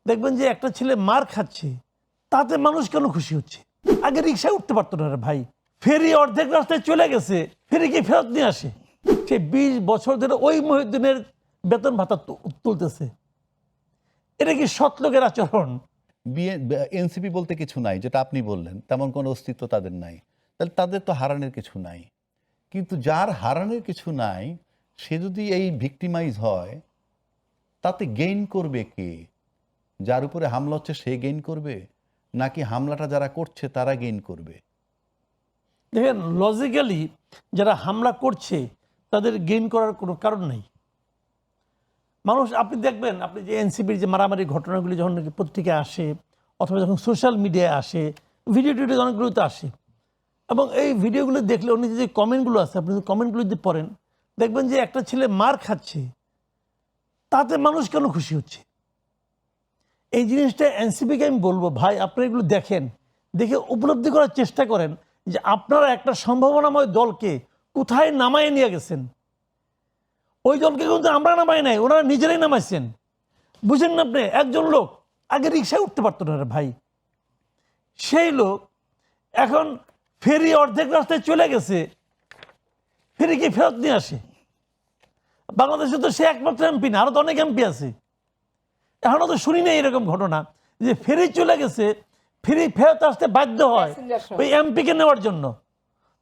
দেখবেন যে একটা ছেলে মার খাচ্ছে, তাতে মানুষ কেন খুশি হচ্ছে? আগে রিক্সায় উঠতে পারতো না রে ভাই, ফেরি অর্ধেক রাস্তায় চলে গেছে, ফেরি কি ফেরত নিয়ে আসে? সে 20 বছর ধরে ওই মহিউদ্দিনের বেতন ভাতা তুলতেছে। এটা কি সৎ লোকের আচরণ? এনসিপি বলতে কিছু নাই, যেটা আপনি বললেন, তেমন কোনো অস্তিত্ব তাদের নাই। তাহলে তাদের তো হারানোর কিছু নাই। কিন্তু যার হারানোর কিছু নাই সে যদি এই ভিক্টিমাইজ হয়, তাতে গেইন করবে কে? যার উপরে হামলা হচ্ছে সে গেইন করবে, নাকি হামলাটা যারা করছে তারা গেইন করবে? দেখেন, লজিক্যালি যারা হামলা করছে তাদের গেইন করার কোনো কারণ নেই। মানুষ, আপনি দেখবেন, আপনি যে এনসিপির যে মারামারি ঘটনাগুলি যখন নাকি পত্রিকায় আসে অথবা যখন সোশ্যাল মিডিয়ায় আসে, ভিডিও টিডিও অনেকগুলোতে আসে, এবং এই ভিডিওগুলো দেখলে অন্য যে কমেন্টগুলো আছে, আপনি যদি কমেন্টগুলো যদি পড়েন, দেখবেন যে একটা ছেলে মার খাচ্ছে, তাতে মানুষ কেন খুশি হচ্ছে? এই জিনিসটা এনসিপিকে আমি বলবো, ভাই আপনারা এগুলো দেখেন, দেখে উপলব্ধি করার চেষ্টা করেন যে আপনারা একটা সম্ভাবনাময় দলকে কোথায় নামায় নিয়ে গেছেন। ওই দলকে কিন্তু আমরা নামাই নাই, ওনারা নিজেরাই নামাইছেন। বুঝেন না আপনি? একজন লোক আগে রিক্সায় উঠতে পারতো না রে ভাই, সেই লোক এখন ফেরি অর্ধেক রাস্তায় চলে গেছে, ফেরি কি ফেরত নিয়ে আসে? বাংলাদেশে তো সে একমাত্র এমপি না, আরো তো অনেক এমপি আছে। এখনো তো শুনি না এরকম ঘটনা যে ফেরি চলে গেছে, ফেরি ফেরত আসতে বাধ্য হয় ওই এমপিকে নেওয়ার জন্য।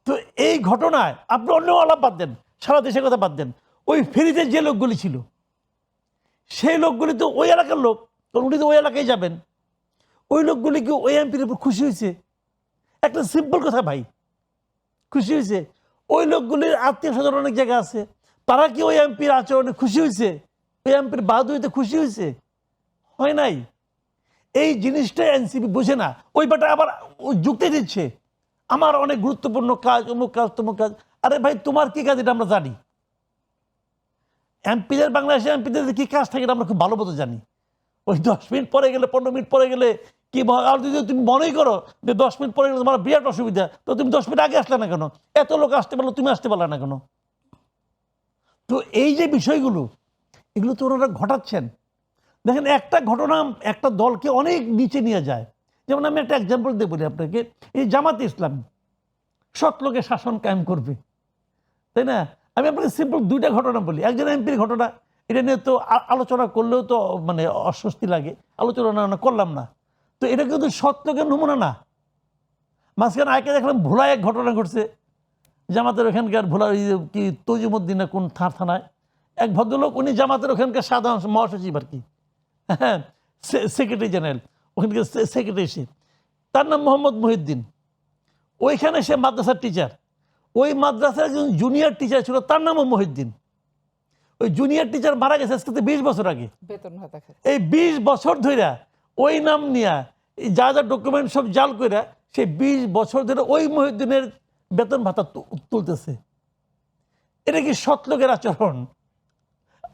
তো এই ঘটনায় আপনি অন্য আলাপ বাদ দেন, সারা দেশের কথা বাদ দেন, ওই ফেরিতে যে লোকগুলি ছিল সেই লোকগুলি তো ওই এলাকার লোক, কারণ উনি তো ওই এলাকায় যাবেন। ওই লোকগুলি কি ওই এমপির উপর খুশি হয়েছে? একটা সিম্পল কথা ভাই, খুশি হয়েছে? ওই লোকগুলির আত্মীয় স্বজন অনেক জায়গা আছে, তারা কি ওই এমপির আচরণে খুশি হয়েছে? ওই এমপির বাহাদুরিতে খুশি হয়েছে? হয় নাই। এই জিনিসটা এনসিপি বুঝে না। ওই বেটা আবার যুক্তি দিচ্ছে আমার অনেক গুরুত্বপূর্ণ কাজ, অমুক কাজ তমুক কাজ। আরে ভাই, তোমার কি কাজ এটা আমরা জানি। এমপিদের, বাংলাদেশের এমপিদের কি কাজ থাকে এটা আমরা খুব ভালো মতো জানি। ওই 10 মিনিট পরে গেলে, 15 মিনিট পরে গেলে কি, আর যদি তুমি মনেই করো যে 10 মিনিট পরে গেলে তোমার বিরাট অসুবিধা, তো তুমি 10 মিনিট আগে আসলে না কেন? এত লোক আসতে পারলো, তুমি আসতে পারলে না কেন? তো এই যে বিষয়গুলো, এগুলো তো ওনারা ঘটাচ্ছেন। দেখেন, একটা ঘটনা একটা দলকে অনেক নিচে নিয়ে যায়। যেমন আমি একটা এক্সাম্পল দিয়ে বলি আপনাকে, এই জামাতে ইসলামী সৎ লোকের শাসন কায়েম করবে, তাই না? আমি আপনাকে সিম্পল 2টা ঘটনা বলি। একজন এমপির ঘটনা, এটা নিয়ে তো আলোচনা করলেও তো মানে অস্বস্তি লাগে, আলোচনা করলাম না। তো এটা কিন্তু সৎ লোকের নমুনা না। মাঝখানে আগে দেখলাম ভোলায় এক ঘটনা ঘটছে, জামাতের ওখানকার ভোলার কি তজিমুদ্দিন কোন থানায় এক ভদ্রলোক, উনি জামাতের ওখানকার সাধারণ মহাসচিব আর কি, হ্যাঁ, সেক্রেটারি জেনারেল, ওখানকার সেক্রেটারি সে, তার নাম মোহাম্মদ মহিউদ্দিন। ওইখানে সে মাদ্রাসার টিচার। ওই মাদ্রাসার একজন জুনিয়র টিচার ছিল, তার নামও মহিউদ্দিন। ওই জুনিয়র টিচার মারা গেছে আজকে 20 বছর আগে। এই 20 বছর ধরে ওই নাম নিয়ে যা যা ডকুমেন্ট সব জাল করে সেই 20 বছর ধরে ওই মহিউদ্দিনের বেতন ভাতা তুলতেছে। এটা কি সৎ লোকের আচরণ?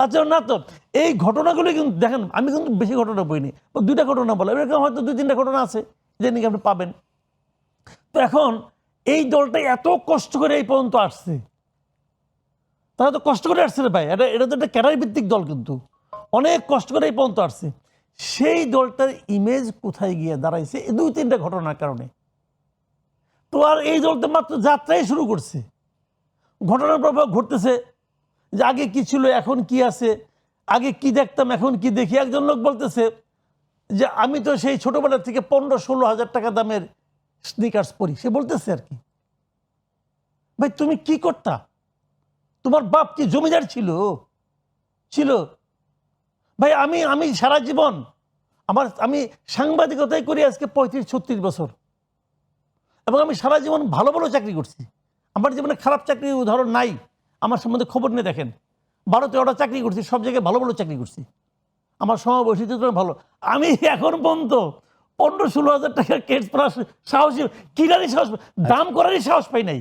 আচরণ না তো। এই ঘটনাগুলো কিন্তু দেখেন, আমি কিন্তু বেশি ঘটনা বইনি, 2টা ঘটনা বলা, এরকম হয়তো 2-3টা ঘটনা আছে যে নাকি আপনি পাবেন। তো এখন এই দলটা এত কষ্ট করে এই পর্যন্ত আসছে, তারা তো কষ্ট করে আসছে রে ভাই, এটা তো একটা ক্যাডার ভিত্তিক দল, কিন্তু অনেক কষ্ট করে এই পর্যন্ত আসছে। সেই দলটার ইমেজ কোথায় গিয়ে দাঁড়াইছে এই 2-3টা ঘটনার কারণে। তো আর এই দলটা মাত্র যাত্রাই শুরু করছে, ঘটনার প্রভাব ঘটতেছে যে আগে কি ছিল এখন কি আছে, আগে কি দেখতাম এখন কি দেখি। একজন লোক বলতেছে যে আমি তো সেই ছোটবেলা থেকে 15-16 হাজার টাকা দামের স্নিকার্স পরি। সে বলতেছে আর কি, ভাই তুমি কি করতা? তোমার বাপ কি জমিদার ছিল? ভাই আমি সারা জীবন আমি সাংবাদিকতাই করি আজকে 35-36 বছর, এবং আমি সারা জীবন ভালো ভালো চাকরি করছি। আমার জীবনে খারাপ চাকরির উদাহরণ নাই। আমার সম্বন্ধে খবর নিয়ে দেখেন, 12-13টা চাকরি করছি, সব জায়গায় ভালো ভালো চাকরি করছি, আমার সমবয়সী ভালো। আমি এখন পর্যন্ত 15-16 হাজার টাকার কেস পড়ার সাহস, কিনারই সাহস, দাম করারই সাহস পাই নাই।